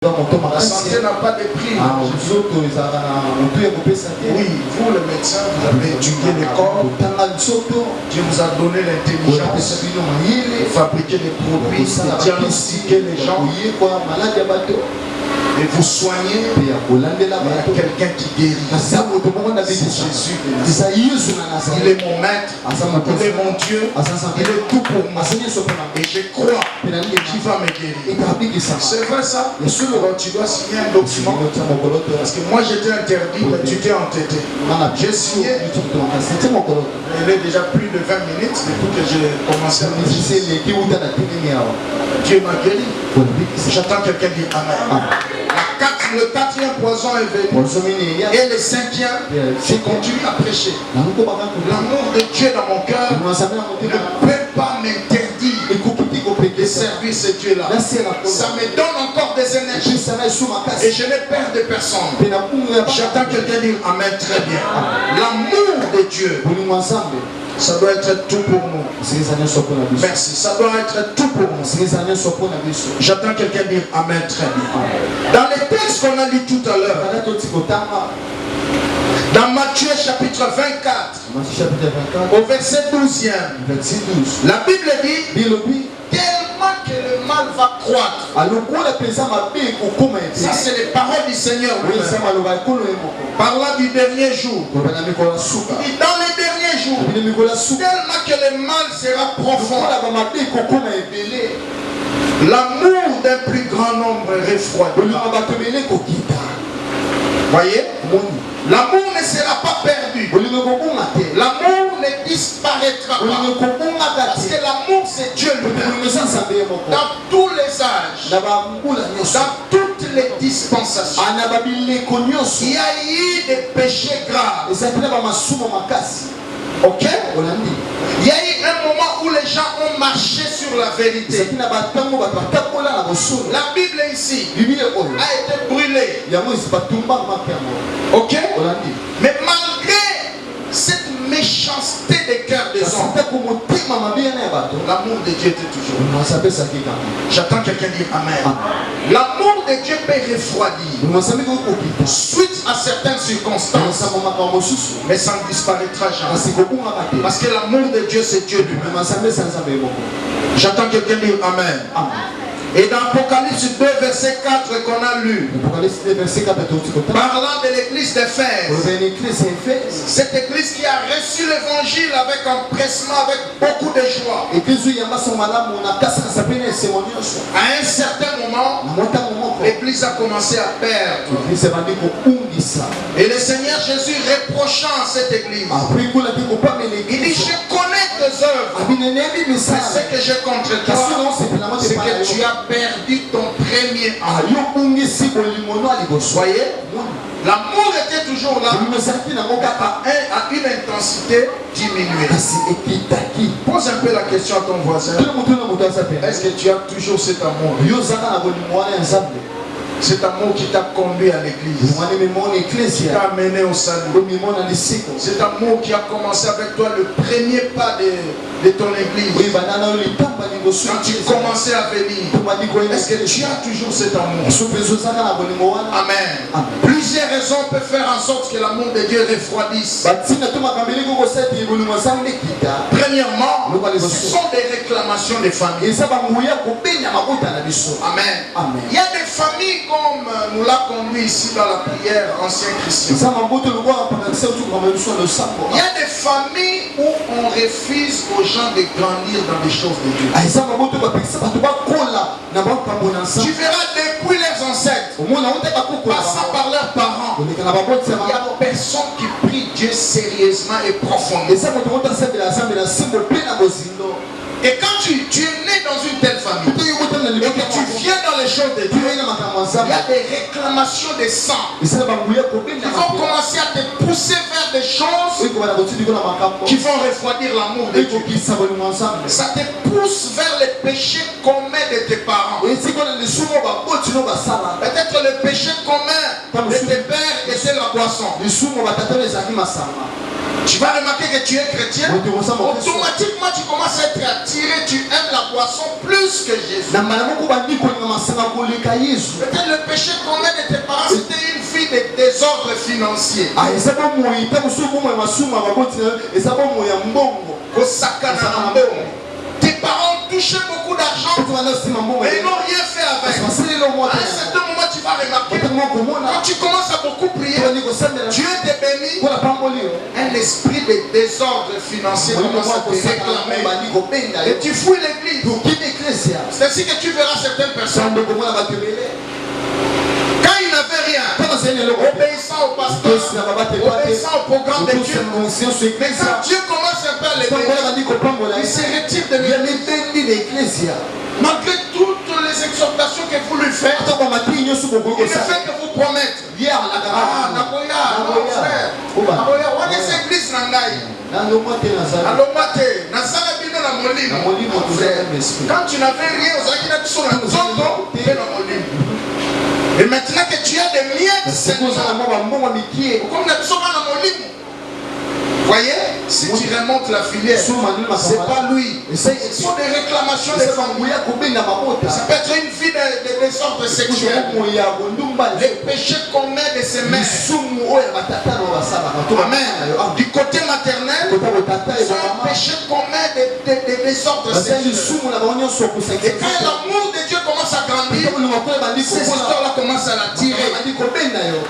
La santé n'a pas de prix. Oui, vous le médecin, vous avez étudié les corps. Dieu vous a donné l'intelligence de fabriquer des produits, de diagnostiquer les gens. Et vous soignez, il y a quelqu'un qui guérit. C'est Jésus. Il est mon maître, il est mon Dieu, il est tout pour moi. Et je crois qu'il va me guérir. C'est vrai ça? Tu dois signer un document. Parce que moi j'étais interdit, mais tu t'es entêté. J'ai signé. Il est déjà plus de 20 minutes depuis que j'ai commencé à méditer. Dieu m'a guéri. J'attends quelqu'un dire Amen. Le quatrième poison est venu. Et le cinquième, je continue à prêcher. L'amour de Dieu dans mon cœur ne peut pas m'interdire de servir ce Dieu-là. Ça me donne encore des énergies. Et je ne perds de personne. J'attends quelqu'un dire Amen très bien. L'amour de Dieu, ça doit être tout pour nous. Merci. Ça doit être tout pour nous. J'attends quelqu'un dire Amen très bien. Dans les textes qu'on a lu tout à l'heure, dans Matthieu chapitre 24, au verset 12e, la Bible dit tellement que le mal va croître. Ça c'est les paroles du Seigneur. Parlant du dernier jour. Et dans les derniers jours, tellement que le mal sera profond, l'amour d'un plus grand nombre refroidira. Voyez? L'amour ne sera pas perdu. L'amour ne disparaîtra pas. Parce que l'amour c'est Dieu lui-même. Dans tous les âges, dans toutes les dispensations, il y a eu des péchés graves. Ok? Il y a eu un moment où les gens ont marché sur la vérité. La Bible ici a été brûlée. Ok? Mais malgré cette méchanceté des cœurs des hommes, l'amour de Dieu était toujours. J'attends quelqu'un dire Amen. L'amour de Dieu peut refroidir suite à certaines circonstances, mais ça ne disparaîtra jamais. Parce que l'amour de Dieu c'est Dieu lui-même. J'attends quelqu'un dire Amen. Et dans Apocalypse 2, verset 4 qu'on a lu, parlant de l'église d'Éphèse, cette église qui a reçu l'évangile avec empressement, avec beaucoup de joie, à un certain moment, l'église a commencé à perdre. Et le Seigneur Jésus reprochant à cette église, il dit je connais tes œuvres, mais ce que j'ai contre toi, c'est que tu as perdu ton premier amour. Voyez, l'amour était toujours là, à une intensité diminuée. Pose un peu la question à ton voisin. Est-ce que tu as toujours cet amour? Cet amour qui t'a conduit à l'église, qui t'a amené au salut. Cet amour qui a commencé avec toi le premier pas de ton église. Quand tu commençais à venir, est-ce que tu as toujours cet amour? Amen. Plusieurs raisons peuvent faire en sorte que l'amour de Dieu refroidisse. Premièrement, ce sont des réclamations des familles. Amen. Il y a des familles comme nous l'a conduit ici dans la prière ancien chrétien. Il y a des familles où on refuse aux gens de grandir dans les choses de Dieu. Tu verras depuis les ancêtres, passant par leurs parents, il n'y a personne qui prie Dieu sérieusement et profondément. Et quand tu es né dans une telle famille et que tu viens dans les choses de Dieu, il y a des réclamations de sang qui vont commencer à te pousser vers des choses qui vont refroidir l'amour de Dieu. Ça te pousse vers les péchés communs de tes parents. Peut-être le péché commun de tes pères et c'est la boisson. Tu vas remarquer que tu es chrétien. Automatiquement, tu commences à être attiré. Tu aimes la boisson plus que Jésus. Peut-être le péché commun de tes parents, c'était une vie de désordre financier. Tes parents touchaient beaucoup d'argent, mais ils n'ont rien fait avec. À un certain moment, tu vas remarquer, quand tu commences à beaucoup prier, Dieu te bénit, un esprit de désordre financier commence à te réclamer. Et tu fouilles l'église. C'est ainsi que tu verras certaines personnes. Quand ils n'avaient rien, obéissant au pasteur, obéissant au programme de Dieu, mais quand Dieu commence un peu à les bénir, il se retire de l'église. Malgré toutes les exhortations que vous lui faites, il ne fait que vous promettre. Naboya, non frère. Naboya, on est église Nangaï. Quand tu n'avais rien, et maintenant que tu as des miettes, c'est comme voyez, si tu remontes la filière, c'est pas lui. Ce sont des réclamations des familles. Ça peut être une vie de désordre sexuel. Les péchés qu'on met de ses mères. Amen. Du côté maternel, c'est un péché qu'on met de désordre sexuel. Et quand l'amour de Dieu commence à grandir, ces histoires-là commencent à l'attirer.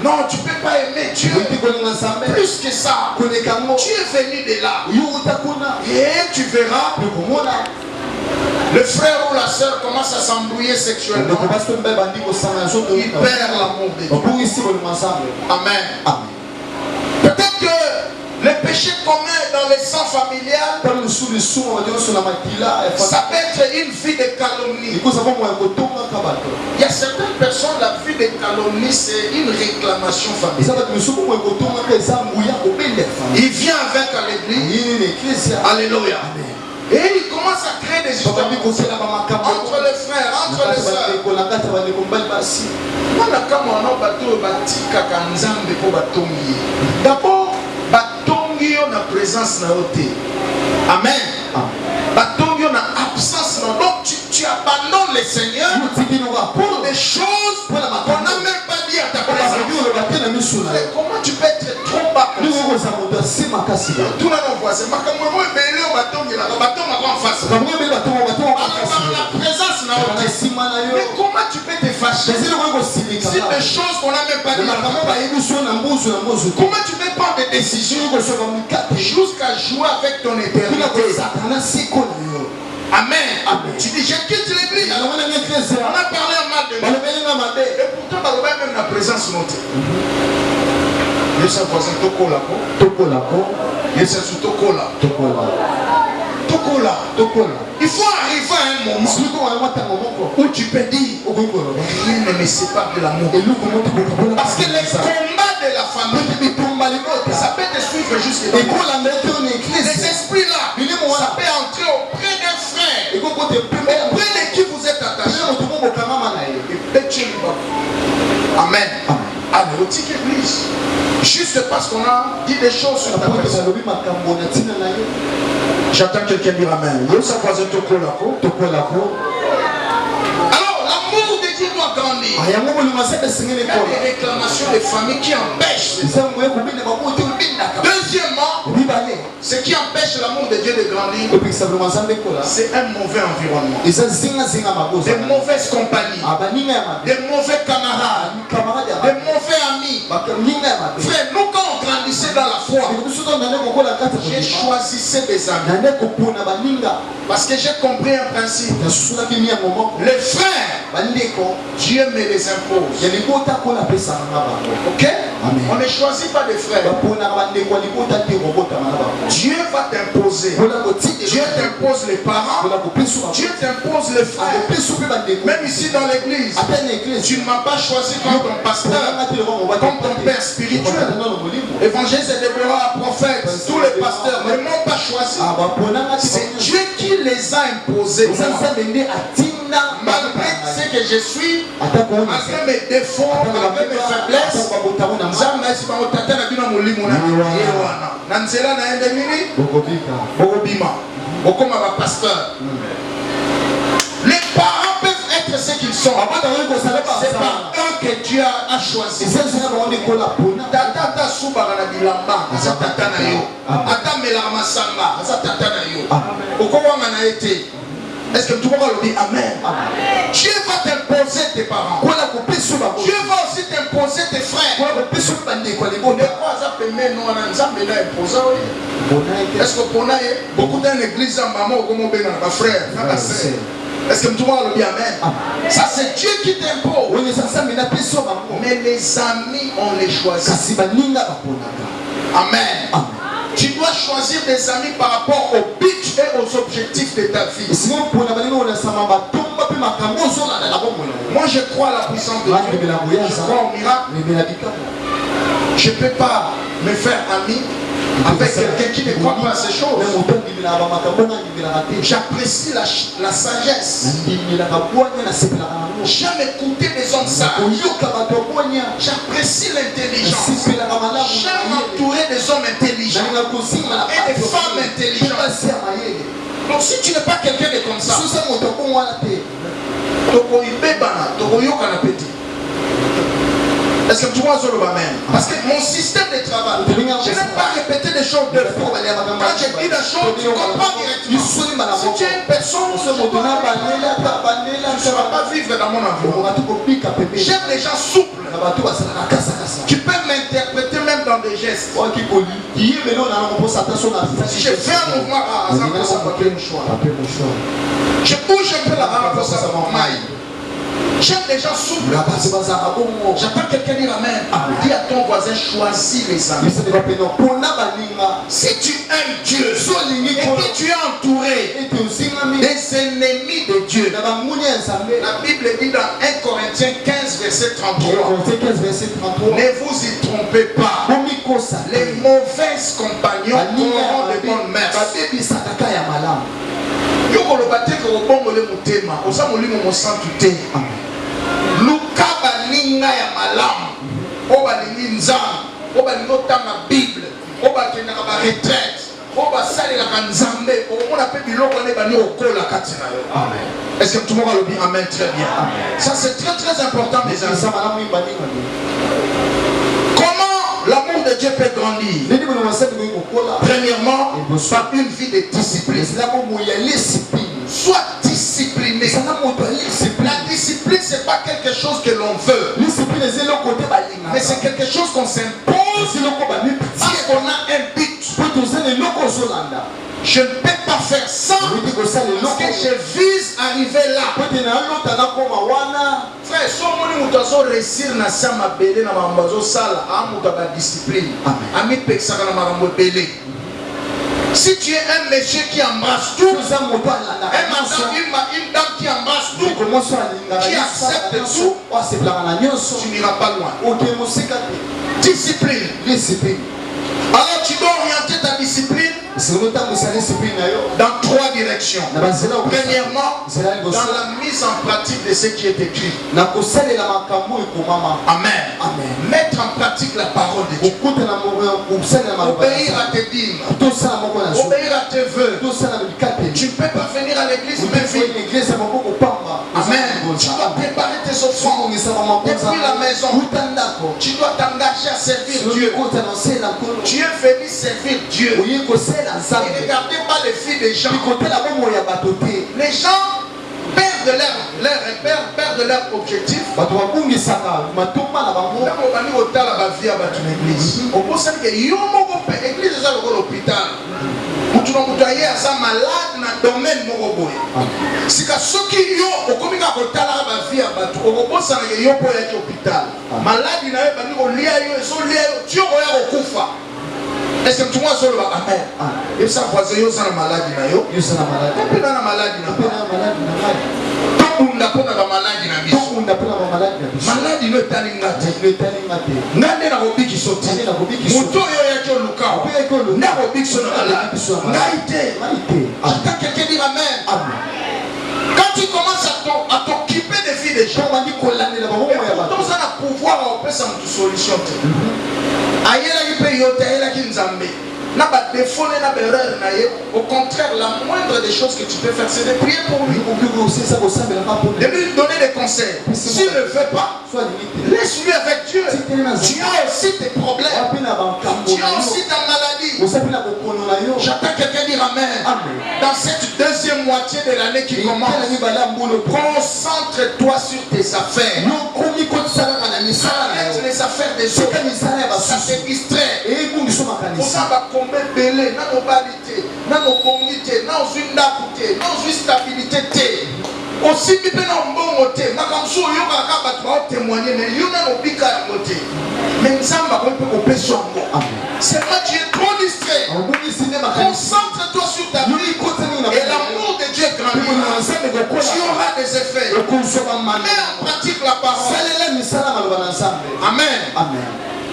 Non, tu ne peux pas aimer Dieu plus que ça. Tu es venu de là. Et tu verras, le frère ou la soeur commence à s'embrouiller sexuellement. Il perd l'amour de Dieu. Amen. Peut-être que le péché commun dans les sangs familiales, ça peut être une vie de calomnie. Il y a certaines personnes, la vie de calomnie, c'est une réclamation familiale. Il vient avec à l'église. Alléluia. Et il commence à créer des histoires entre les frères, entre les sœurs. D'abord, batongi on a présence na oté. Amen. Batongi on a absence. Donc tu abandonnes le Seigneur pour des choses qu'on n'a même pas dit à ta présence. Comment tu peux être trop bas comme ça? Tout le monde voit. C'est ma caméra est belle au bâton, il a le bâton en face. La présence n'a pas. Mais comment tu peux te fâcher? C'est des choses qu'on n'a même pas dit. Comment tu peux prendre des décisions jusqu'à jouer avec ton éternité? Amen. Tu dis, je quitte l'église. On a parlé en mal de nous. Et pourtant, même la présence notée. Il faut arriver à un moment où tu peux dire rien ne me sépare de l'amour. Parce que les combats de la famille, ça peut te suivre jusqu'à là. Les esprits là, ça peut entrer auprès d'un frère auprès de qui vous êtes attaché. Amen. Allez, au tic église. Juste parce qu'on a dit des choses sur ta personne. J'attends quelqu'un dire amen. Alors, l'amour de Dieu doit grandir. Il y a des réclamations des familles qui empêchent. Deuxièmement, ce qui empêche l'amour de Dieu de grandir, c'est un mauvais environnement. Des mauvaises compagnies. Des mauvais camarades. Des mauvais amis. Frère, nous quand on grandissait dans la foi, j'ai choisi des amis. Parce que j'ai compris un principe. Les frères, Dieu me les impose. Ok? On ne choisit pas des frères. Dieu va t'imposer. Dieu t'impose les parents. Dieu t'impose les frères. Même ici dans l'église, tu ne m'as pas choisi comme ton pasteur, comme ton père spirituel. Évangéliste et Déborah, prophète, tous les pasteurs ne m'ont pas choisi. C'est Dieu qui les a imposés. Malgré ce que je suis, malgré mes défauts, malgré mes faiblesses, Nanzela na endemini. Bokobima. Bokoma ba pasteur. Les parents peuvent être ce qu'ils sont. C'est pas eux que Dieu a choisi. Tata Soubara na bilamba, asa tata na yo. Ata melama masanga, asa tata na yo. Okowanga na été. Est-ce que tout le monde le dit amen? Dieu va t'imposer tes parents. Dieu va aussi t'imposer tes frères. Est-ce que beaucoup dans l'église en maman comme on bénit ma frère, ma sœur. Est-ce que tout le monde le dit amen? Ça c'est Dieu qui t'impose. Mais les amis on les choisit. Amen. Tu dois choisir des amis par rapport au but et aux objectifs de ta vie. Moi je crois à la puissance de Dieu. Je crois au miracle. Je ne peux pas me faire ami avec quelqu'un qui ne croit pas à ces choses. J'apprécie la sagesse. J'aime écouter des hommes sages. J'apprécie l'intelligence. J'aime entourer des hommes intelligents et des femmes intelligentes. Donc si tu n'es pas quelqu'un de comme ça, est-ce que tu vois sur le même? Parce que mon système de travail, je n'ai pas répété des choses deux fois. Quand je dis des choses, tu comprends directement. Si tu es une personne, tu ne vas pas vivre dans mon environnement. J'aime les gens souples. Tu peux m'interpréter même dans des gestes. Si je fais un mouvement, je bouge un peu là-bas pour ça. J'aime les gens souples. J'attends quelqu'un dire amen. Dis à ton voisin, choisis les amis. Si tu aimes Dieu et que tu es entouré des ennemis de Dieu, la Bible dit dans 1 Corinthiens 15 verset 33, ne vous y trompez pas, les mauvaises compagnons auront de bonnes mères. Luka baninga ya malamu oba lingi nzambe oba lingotanga Bible oba kendaka ba retraite oba salelaka nzambe omona pe biloko ne bani okola kati na yo. Amen. Est-ce que tout le monde le dit amen? Très bien. Amen. Ça c'est très très important mes amis. Comment l'amour de Dieu peut grandir? Premièrement, par une vie de discipline. Sois discipliné. La discipline, ce n'est pas quelque chose que l'on veut, mais c'est quelque chose qu'on s'impose parce qu'on a un but. Je ne peux pas faire ça parce que je vise à arriver là. Frère, si on réussir na sama belé na mambazo sala, amuta ba discipline. Ami pexaka na marambo belé. Si tu es un monsieur qui embrasse tout, une dame qui embrasse tout, qui accepte tout, tu n'iras pas loin. Discipline. Alors tu dois orienter ta discipline dans trois directions. Premièrement, dans la mise en pratique de ce qui est écrit. Amen. Mettre en pratique la parole de Dieu. Obéir à tes dîmes. Obéir à tes vœux. Tu ne peux pas venir à l'église mais vivre. Amen. Tu dois préparer tes offrandes depuis la maison. Tu dois t'engager à servir Dieu. Tu es venu servir Dieu. Et ne regardez pas les filles des gens. Les gens perdent leur objectif. Tu as malade dans le domaine de si tu es est-ce que tu vois sur le amen? Et ça voisin yo sana maladie na yo. Yo sana maladie. Pe na maladie na. Tout na pona ba maladie na biso. Tout na pona ba maladie na biso. Maladie no talinga te. Ngande na kobiki soti. Moto yo ya to luka. Na kobiki so na maladie. Ngaite. Attends quelqu'un dit amen. Quand tu commences à t'occuper des vies des gens, on dit qu'on l'a mis là-bas. Donc ça a pouvoir on peut s'en solution. Ayela qui paye ayela qui nzambe. n'a pas défaut, n'a pas erreur. Au contraire, la moindre des choses que tu peux faire, c'est de prier pour lui. De lui donner des conseils. S'il ne veut pas, laisse-lui avec Dieu. Tu as aussi tes problèmes. Tu as aussi ta maladie. J'attends quelqu'un dire Amen. Dans cette deuxième moitié de l'année qui commence, concentre-toi sur tes affaires. Arrête les affaires des autres. Ça te distrait. On va combler belé, n'a mobilité, n'a mobilité, n'a aucune stabilité. Aussi, il peut en bon côté. Ma comme ça, il y a un témoigner, mais il y a un pic à côté. Mais ça va couper sur moi. C'est moi qui est trop distrait. Concentre-toi sur ta vie. Et l'amour de Dieu grandira. Tu auras des effets. Mets en pratique la parole. Amen.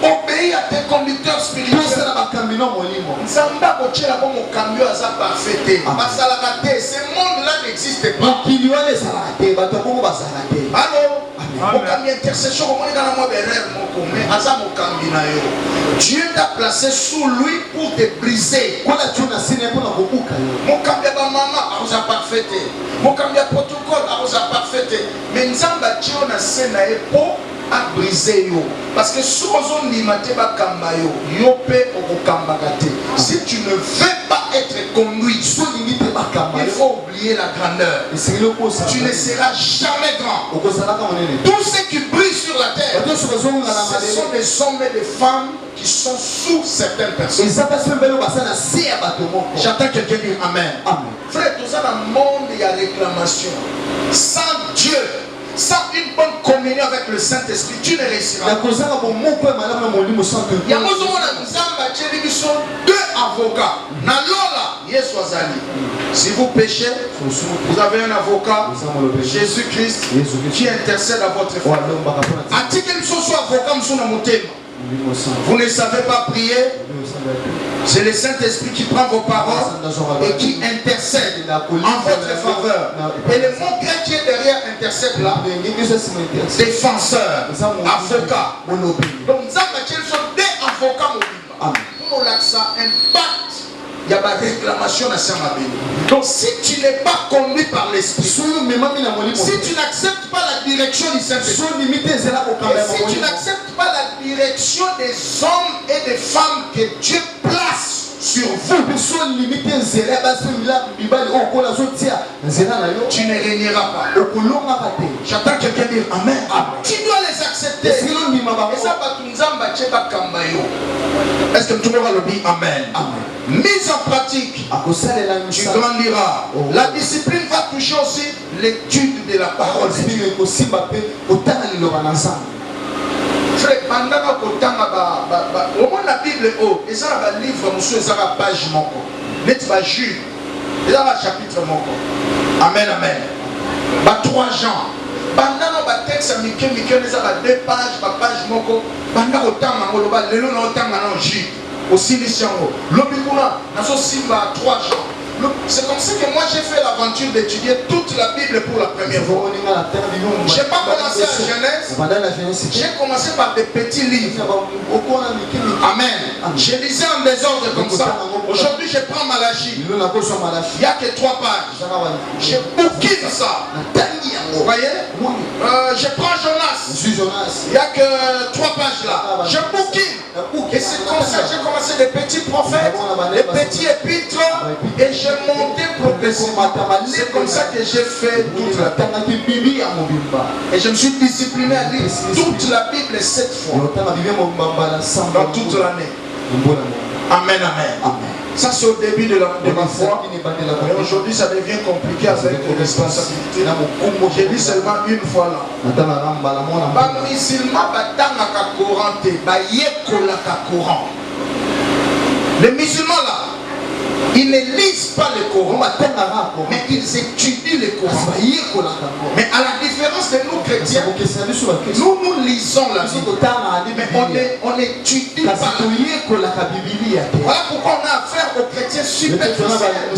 Obéis à tes conducteurs spirituels. Ce monde-là n'existe pas. Dieu t'a placé sous lui pour te briser. A briser yo parce que si tu ne veux pas être conduit, il faut oublier la grandeur. Tu ne seras jamais grand. Tous ceux qui brillent sur la terre, ce sont des hommes et des femmes qui sont sous certaines personnes. J'attends quelqu'un dire Amen. Frère, tout ça dans le monde, il y a réclamation. Sans Dieu, sans une bonne communion avec le Saint-Esprit, tu ne réussiras pas. Il y a deux avocats. Si vous péchez, vous avez un avocat, Jésus-Christ, qui intercède à votre foi. Vous ne savez pas prier. C'est le Saint-Esprit qui prend vos paroles et qui intercède en votre faveur. Et le mot grec qui est derrière intercède là, défenseur, avocat. Donc, nous avons des avocats. Pour l'accent impact, il y a une réclamation à Samabé. Donc, si tu n'es pas conduit par l'Esprit, si tu n'acceptes pas la direction du Saint-Esprit, si tu n'acceptes pas la direction des hommes et des femmes que Dieu place sur vous, tu ne régneras pas. J'attends quelqu'un dire Amen. Tu dois les accepter. Et ça est-ce que tout le monde le dit Amen? Mise en pratique, tu grandiras. La discipline va toucher aussi l'étude de la parole de Dieu. Frère, pendant que tu as la Bible, il y a un livre, monsieur, il y a une page, il y a un Jude, il y a un chapitre. Amen, amen. 3 Jean. Pendant que texte, il y a 2 pages, page, pendant que tu as Jude, aussi les chango. L'obiguna, nous sommes 3 Jean. C'est comme ça que moi j'ai fait l'aventure d'étudier toute la Bible pour la première fois. Je n'ai pas commencé à Genèse. J'ai commencé par des petits livres. Amen. Je lisais en désordre comme ça. Aujourd'hui je prends Malachie. Il n'y a que 3 pages. Je bouquine ça. Vous voyez? Je prends Jonas. Il n'y a que 3 pages là. Je bouquine. Et c'est comme ça que j'ai commencé des petits prophètes, des petits épîtres. Et j'ai monté progressivement. C'est comme ça que j'ai fait toute la Bible. Et je me suis discipliné à lire toute la Bible 7 fois. Dans toute l'année. Amen, amen. Ça c'est au début de ma foi. Et aujourd'hui ça devient compliqué avec les responsabilités. J'ai dit seulement une fois là. Les musulmans là, ils ne lisent pas le Coran, mais ils étudient le Coran. Mais à la différence de nous chrétiens, nous lisons la Bible, mais on n'étudie pas la Bible. Voilà pourquoi on a affaire aux chrétiens superficiels.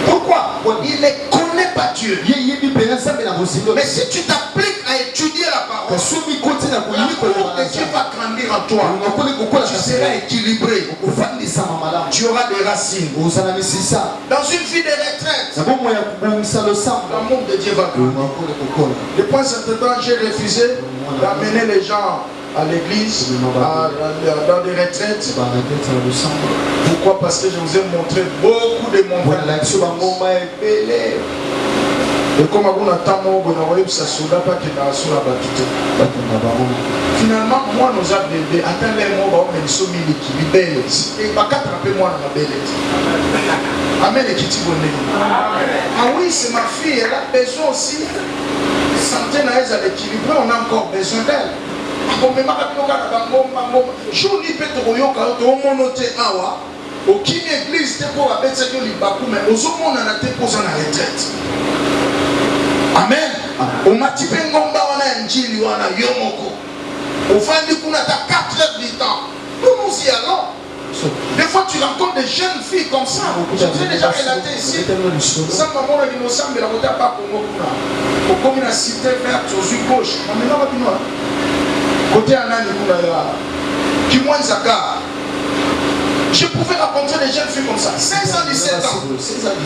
Pourquoi? Il ne connaît pas Dieu. Mais si tu t'appliques à étudier parole, l'amour de Dieu va grandir en toi. Tu seras équilibré. Tu auras des racines. Dans une vie de retraite, l'amour de Dieu va grandir. Depuis un certain temps, j'ai refusé d'amener les gens à l'église, dans des retraites. Pourquoi? Parce que je vous ai montré beaucoup de montagnes. Et comme on attend, finalement, moi, nous avons bébé. Attends les mots, mais ils sont mis les belles. Et pas qu'attraper moi dans ma belle. Amen. Ah oui, c'est ma fille. Elle a besoin aussi. Santé à l'équilibre. On a encore besoin d'elle. Aucune église te pour abattre ce que les bakou, mais aux hommes on a été posé en retraite. Amen. Au matipe ngomba wana njili wana yomoko. Au fin du coup on a 4 heures du temps. Nous y allons. Des fois tu rencontres des jeunes filles comme ça. Je vous ai déjà relaté ici. Ça maman a dit nous sommes la route à pas pour nous. Au comme une cité verte aux yeux gauche. Maintenant va bien. Côté anani kuna qui moins zaka. Je pouvais rencontrer des jeunes filles comme ça, 16 ans, 17 ans.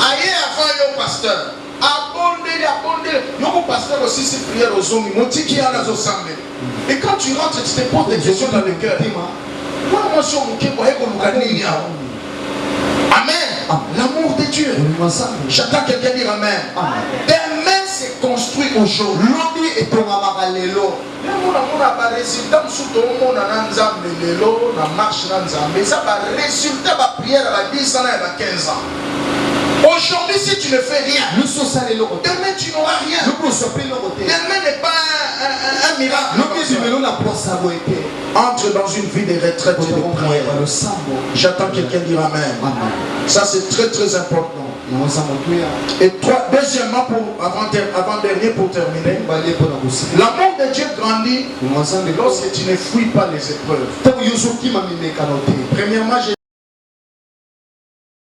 Aïe avant le pasteur. Abondé. Notre pasteur aussi c'est prière aux hommes. Et quand tu rentres, tu te poses des questions dans le cœur. Moi, je suis Amen. L'amour de Dieu. J'attends quelqu'un dire Amen. Demain c'est construit aujourd'hui. Et ton amagalelo. Résultat marche mais ça va résultat va prière à 10 ans et à 15 ans. Aujourd'hui, si tu ne fais rien, demain tu n'auras rien. Demain n'est pas un miracle. Entre dans une vie de retraite et de prière. J'attends quelqu'un dire Amen. Ça c'est très très important. Et deuxièmement, avant-dernier pour terminer, l'amour de Dieu grandit lorsque tu ne fuis pas les épreuves. Premièrement,